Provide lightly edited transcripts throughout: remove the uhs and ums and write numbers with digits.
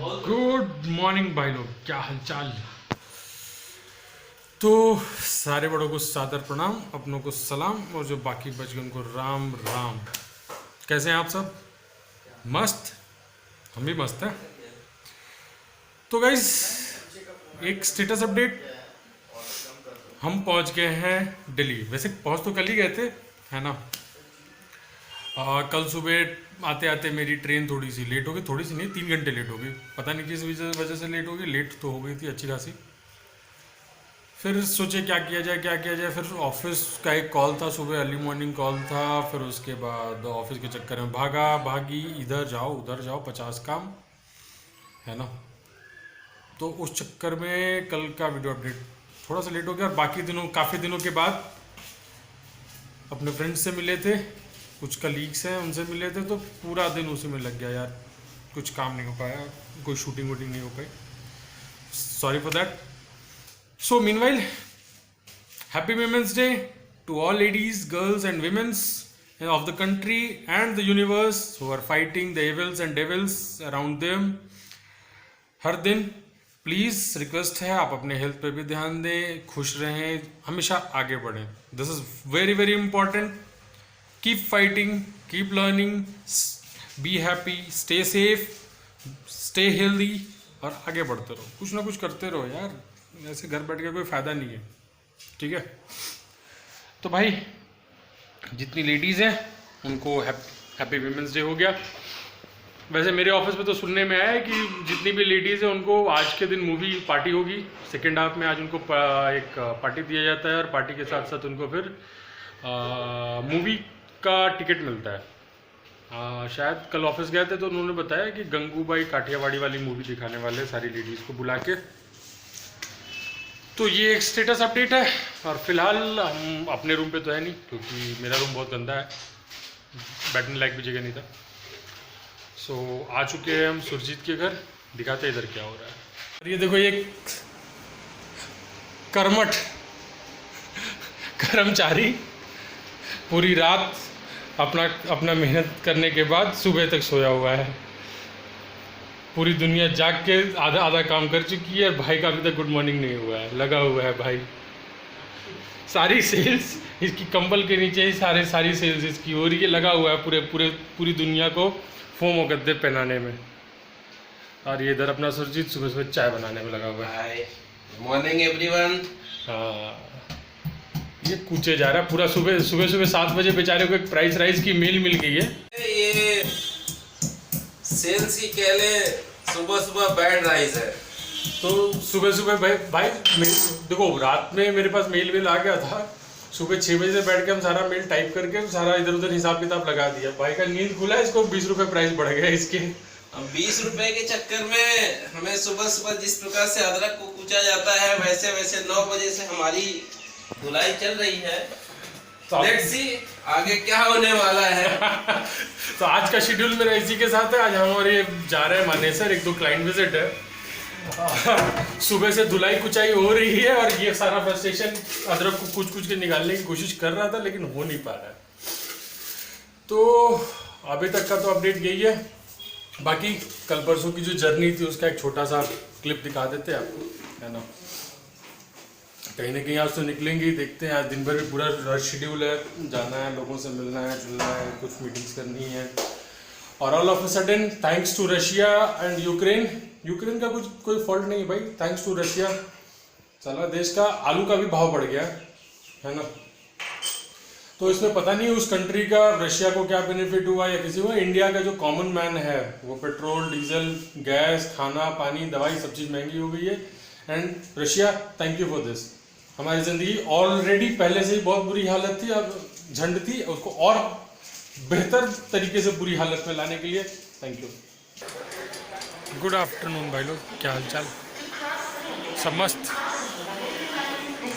Good morning भाई लोग, क्या हालचाल। तो सारे बड़ों को सादर प्रणाम, अपनों को सलाम, और जो बाकी बच गए उनको राम राम। कैसे हैं आप सब? मस्त। हम भी मस्त हैं। तो गाइज, एक स्टेटस अपडेट। हम पहुंच गए हैं दिल्ली। वैसे पहुंच तो कल ही गए थे, है ना। कल सुबह आते आते मेरी ट्रेन थोड़ी सी लेट हो गई, थोड़ी सी नहीं, 3 घंटे लेट हो गई। पता नहीं किस वजह से लेट हो गई, लेट तो हो गई थी अच्छी खासी। फिर सोचे क्या किया जाए क्या किया जाए। फिर ऑफिस का एक कॉल था सुबह, अर्ली मॉर्निंग कॉल था। फिर उसके बाद ऑफिस के चक्कर में भागा भागी, इधर जाओ उधर जाओ, 50 काम, है ना। तो उस चक्कर में कल का वीडियो अपडेट थोड़ा सा लेट हो गया। और बाकी दिनों, काफ़ी दिनों के बाद अपने फ्रेंड्स से मिले थे, कुछ कलीग्स हैं उनसे मिले थे, तो पूरा दिन उसी में लग गया यार। कुछ काम नहीं हो पाया, कोई शूटिंग वूटिंग नहीं हो पाई, sorry for that. So meanwhile, happy Women's Day to all ladies, girls and women's of the country and the universe who are fighting the evils and devils around them. हर दिन प्लीज़ रिक्वेस्ट है, आप अपने health पे भी ध्यान दें, खुश रहें, हमेशा आगे बढ़ें। This is very very important. Keep fighting, keep learning, be happy, stay safe, stay healthy, और आगे बढ़ते रहो। कुछ ना कुछ करते रहो यार, ऐसे घर बैठ के कोई फ़ायदा नहीं है, ठीक है। तो भाई, जितनी लेडीज़ हैं उनको हैप्पी Women's Day हो गया। वैसे मेरे ऑफिस में तो सुनने में आया है कि जितनी भी लेडीज़ हैं उनको आज के दिन मूवी पार्टी होगी। सेकेंड हाफ में आज उनको एक पार्टी दिया जाता है, और पार्टी के साथ साथ उनको फिर मूवी का टिकट मिलता है। शायद कल ऑफिस गए थे तो उन्होंने बताया कि गंगूबाई काठियावाड़ी वाली मूवी दिखाने वाले सारी लेडीज़ को बुला के। तो ये एक स्टेटस अपडेट है। और फिलहाल हम अपने रूम पे तो है नहीं, क्योंकि मेरा रूम बहुत गंदा है, बैठने लायक भी जगह नहीं था। सो आ चुके हैं हम सुरजीत के घर, दिखाते हैं इधर क्या हो रहा है। और ये देखो, ये कर्मठ कर्मचारी पूरी रात अपना मेहनत करने के बाद सुबह तक सोया हुआ है। पूरी दुनिया जाग के आधा आधा काम कर चुकी है, भाई का अभी तक गुड मॉर्निंग नहीं हुआ है। लगा हुआ है भाई, सारी सेल्स इसकी कंबल के नीचे ही सारी सेल्स इसकी हो रही है। लगा हुआ है पूरी दुनिया को फोम और गद्दे पहनाने में। और ये इधर अपना सुरजीत सुबह सुबह चाय बनाने में लगा हुआ है। Morning everyone. हाँ, ये कूचे जा रहा है पूरा। सुबह 7 बजे बेचारे को एक प्राइस राइज की मेल मिल गई है। ये सेल्स ही कह ले, सुबह बैड राइस है। तो सुबह भाई देखो, रात में मेरे पास मेल आ गया था। सुबह 6 बजे से बैठ के हम सारा मेल टाइप करके सारा इधर उधर हिसाब किताब लगा दिया। भाई का नींद खुला, इसको 20 रुपए प्राइस बढ़ गया इसके। 20 रुपए के चक्कर में हमें सुबह जिस प्रकार से अदरक को कूचा जाता है, वैसे 9 बजे से हमारी धुलाई चल रही है। लेट्स सी आगे क्या होने वाला है। तो आज का शेड्यूल मेरा इसी के साथ है। आज हम और ये जा रहे हैं मानेसर, 1-2 क्लाइंट विजिट है। सुबह से धुलाई कुचाई हो रही है, और ये सारा फ्रस्ट्रेशन अदरक को कुछ के निकालने की कोशिश कर रहा था, लेकिन हो नहीं पा रहा है। तो अभी तक का तो अपडेट यही है। बाकी कल परसों की जो जर्नी थी उसका एक छोटा सा क्लिप दिखा देते हैं आपको, है ना। कहीं ना कहीं आज तो निकलेंगे ही, देखते हैं। आज दिन भर भी पूरा रश शेड्यूल है, जाना है, लोगों से मिलना है, जुलना है, कुछ मीटिंग्स करनी है। और all of a sudden, thanks to Russia and Ukraine का कोई फॉल्ट नहीं है भाई, थैंक्स टू रशिया, साला देश का आलू का भी भाव बढ़ गया है ना। तो इसमें पता नहीं उस कंट्री का, रशिया को क्या बेनिफिट हुआ या किसी को। इंडिया का जो कॉमन मैन है वो पेट्रोल, डीजल, गैस, खाना, पानी, दवाई, सब चीज़ महंगी हो गई है। And Russia, thank you for this. हमारी ज़िंदगी ऑलरेडी पहले से ही बहुत बुरी हालत थी, अब झंड थी, उसको और बेहतर तरीके से बुरी हालत में लाने के लिए थैंक यू। गुड आफ्टरनून भाई लोग, क्या हाल चाल? सब मस्त,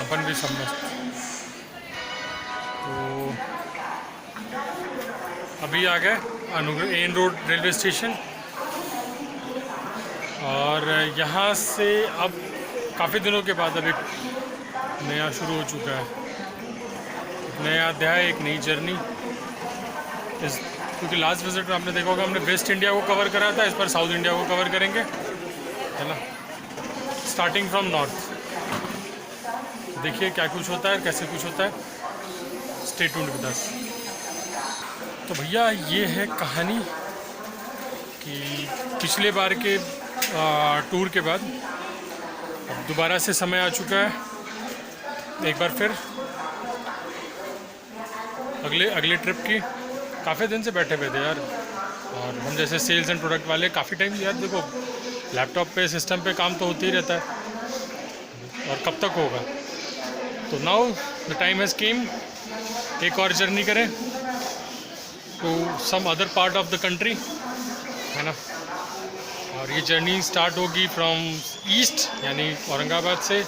अपन भी सब मस्त। तो अभी आ गए अनुग्रह एन रोड रेलवे स्टेशन, और यहाँ से अब काफ़ी दिनों के बाद अभी नया शुरू हो चुका है, एक नया अध्याय, एक नई जर्नी। इस क्योंकि लास्ट विजिट में आपने देखा होगा हमने वेस्ट इंडिया को कवर करा था, इस पर साउथ इंडिया को कवर करेंगे, है ना, स्टार्टिंग फ्रॉम नॉर्थ। देखिए क्या कुछ होता है, कैसे कुछ होता है, स्टे ट्यून्ड विद अस। तो भैया ये है कहानी कि पिछले बार के टूर के बाद अब दोबारा से समय आ चुका है एक बार फिर अगले ट्रिप की। काफ़ी दिन से बैठे हुए थे यार, और हम जैसे सेल्स एंड प्रोडक्ट वाले काफ़ी टाइम यार देखो लैपटॉप पे सिस्टम पे काम तो होते ही रहता है, और कब तक होगा। तो now the time has came, एक और जर्नी करें to some other part of the country, है ना। और ये जर्नी स्टार्ट होगी फ्रॉम ईस्ट यानी औरंगाबाद से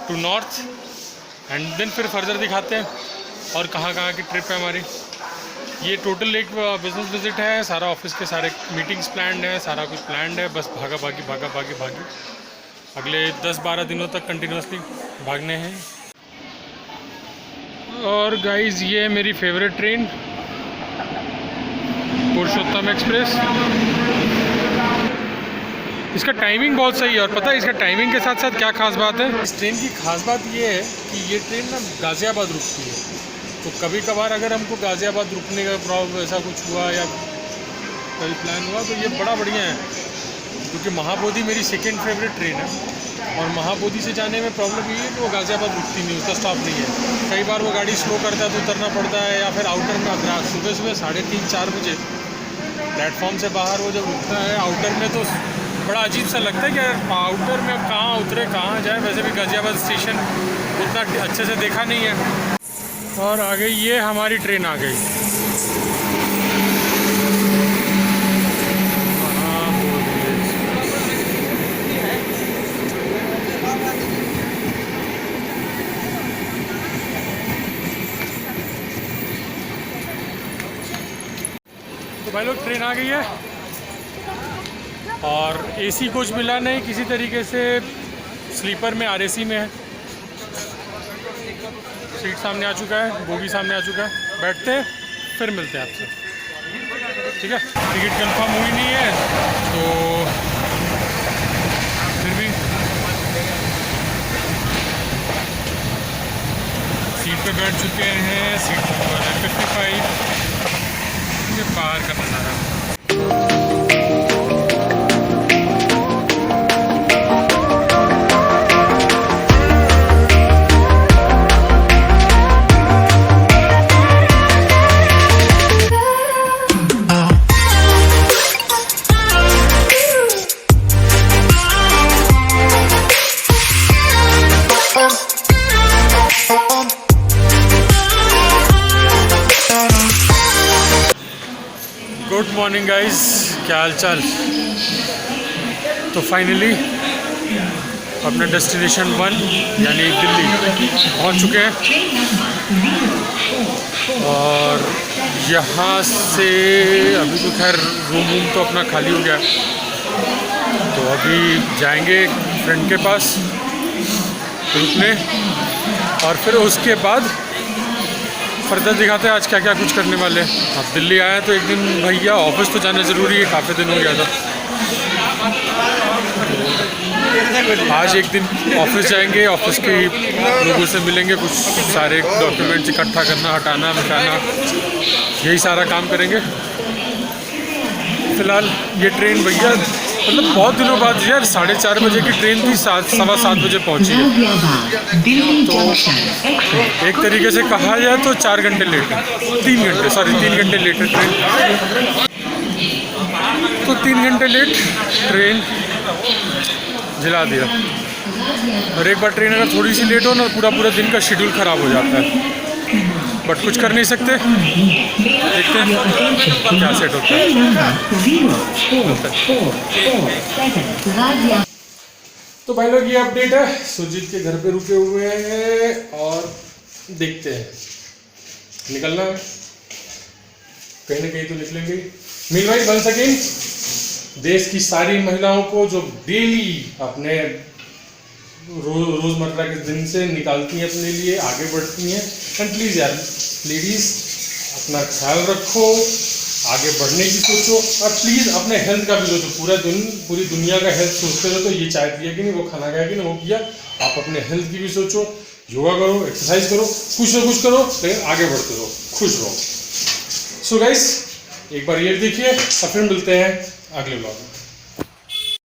टू नॉर्थ, एंड देन फिर फर्दर दिखाते हैं और कहाँ की ट्रिप है हमारी। ये टोटल एक बिजनेस विजिट है, सारा ऑफिस के सारे मीटिंग्स प्लान्ड है, सारा कुछ प्लान्ड है, बस भागा भागी अगले 10-12 दिनों तक कंटिन्यूसली भागने हैं। और गाइस ये है मेरी फेवरेट ट्रेन पुरुषोत्तम एक्सप्रेस। इसका टाइमिंग बहुत सही है, और पता है इसका टाइमिंग के साथ साथ क्या खास बात है, इस ट्रेन की खास बात ये है कि ये ट्रेन ना गाज़ियाबाद रुकती है। तो कभी कभार अगर हमको गाज़ियाबाद रुकने का प्रॉब्लम ऐसा कुछ हुआ या कभी प्लान हुआ तो ये बड़ा बढ़िया है, क्योंकि महाबोधि मेरी सेकेंड फेवरेट ट्रेन है, और महाबोधि से जाने में प्रॉब्लम ये है कि वो गाज़ियाबाद रुकती नहीं, उसका स्टॉप नहीं है। कई बार वो गाड़ी स्लो करता है तो उतरना पड़ता है, या फिर आउटर में रात सुबह 3:30-4 बजे प्लेटफॉर्म से बाहर वो जब रुकता है आउटर में, तो बड़ा अजीब सा लगता है कि यार आउटर में अब कहाँ उतरे कहाँ जाए। वैसे भी गाज़ियाबाद स्टेशन उतना अच्छे से देखा नहीं है। और आ गई ये हमारी ट्रेन आ गई। तो भाई लोग ट्रेन आ गई है, और एसी कोच मिला नहीं, किसी तरीके से स्लीपर में आरएसी में है। सीट सामने आ चुका है, बोगी सामने आ चुका है, बैठते हैं फिर मिलते हैं आपसे, ठीक है। टिकट कंफर्म हुई नहीं है तो फिर भी सीट पे बैठ चुके हैं। सीट नंबर है 55। ये बाहर का नज़ारा। गुड मॉर्निंग गाइस, क्या हाल चाल। तो फाइनली अपने डेस्टिनेशन 1 यानी दिल्ली पहुंच चुके हैं, और यहाँ से अभी तो खैर रूम तो अपना खाली हो गया, तो अभी जाएंगे फ्रेंड के पास रुकने, और फिर उसके बाद फर्दर दिखाते हैं आज क्या क्या कुछ करने वाले हैं। अब दिल्ली आए तो एक दिन भैया ऑफिस तो जाना ज़रूरी है, काफ़ी दिन हो गया था। आज एक दिन ऑफिस जाएंगे, ऑफिस के लोगों से मिलेंगे, कुछ सारे डॉक्यूमेंट्स इकट्ठा करना, हटाना, मिटाना, यही सारा काम करेंगे। फ़िलहाल ये ट्रेन भैया मतलब बहुत दिनों बाद यार 4:30 बजे की ट्रेन थी, 7:15 बजे पहुंची है। तो एक तरीके से कहा जाए तो 4 घंटे लेट है, 3 घंटे लेट है ट्रेन। तो 3 घंटे लेट ट्रेन जिला दिया। और एक बार ट्रेन अगर थोड़ी सी लेट हो ना, पूरा दिन का शेड्यूल ख़राब हो जाता है, बट कुछ कर नहीं सकते। देखते हैं क्या सेट होता है। तो भाई लोग ये अपडेट है, सुजीत के घर पे रुके हुए हैं, और देखते हैं निकलना है, कहीं ना कहीं तो निकलेंगे। मील भाई बन सकें देश की सारी महिलाओं को जो डेली अपने रोज़मर्रा के दिन से निकालती हैं अपने लिए, आगे बढ़ती हैं, एंड प्लीज़ यार लेडीज़ अपना ख्याल रखो, आगे बढ़ने की सोचो, और प्लीज़ अपने हेल्थ का भी सोचो। पूरी दुनिया का हेल्थ सोचते रहो तो ये चाय पिया कि नहीं, वो खाना खाया कि नहीं, वो किया। आप अपने हेल्थ की भी सोचो, योगा करो, एक्सरसाइज करो, कुछ ना कुछ करो, लेकिन आगे बढ़ते रहो, खुश रहो। सो गाइस, एक बार ये देखिए और फिर मिलते हैं अगले ब्लॉग में।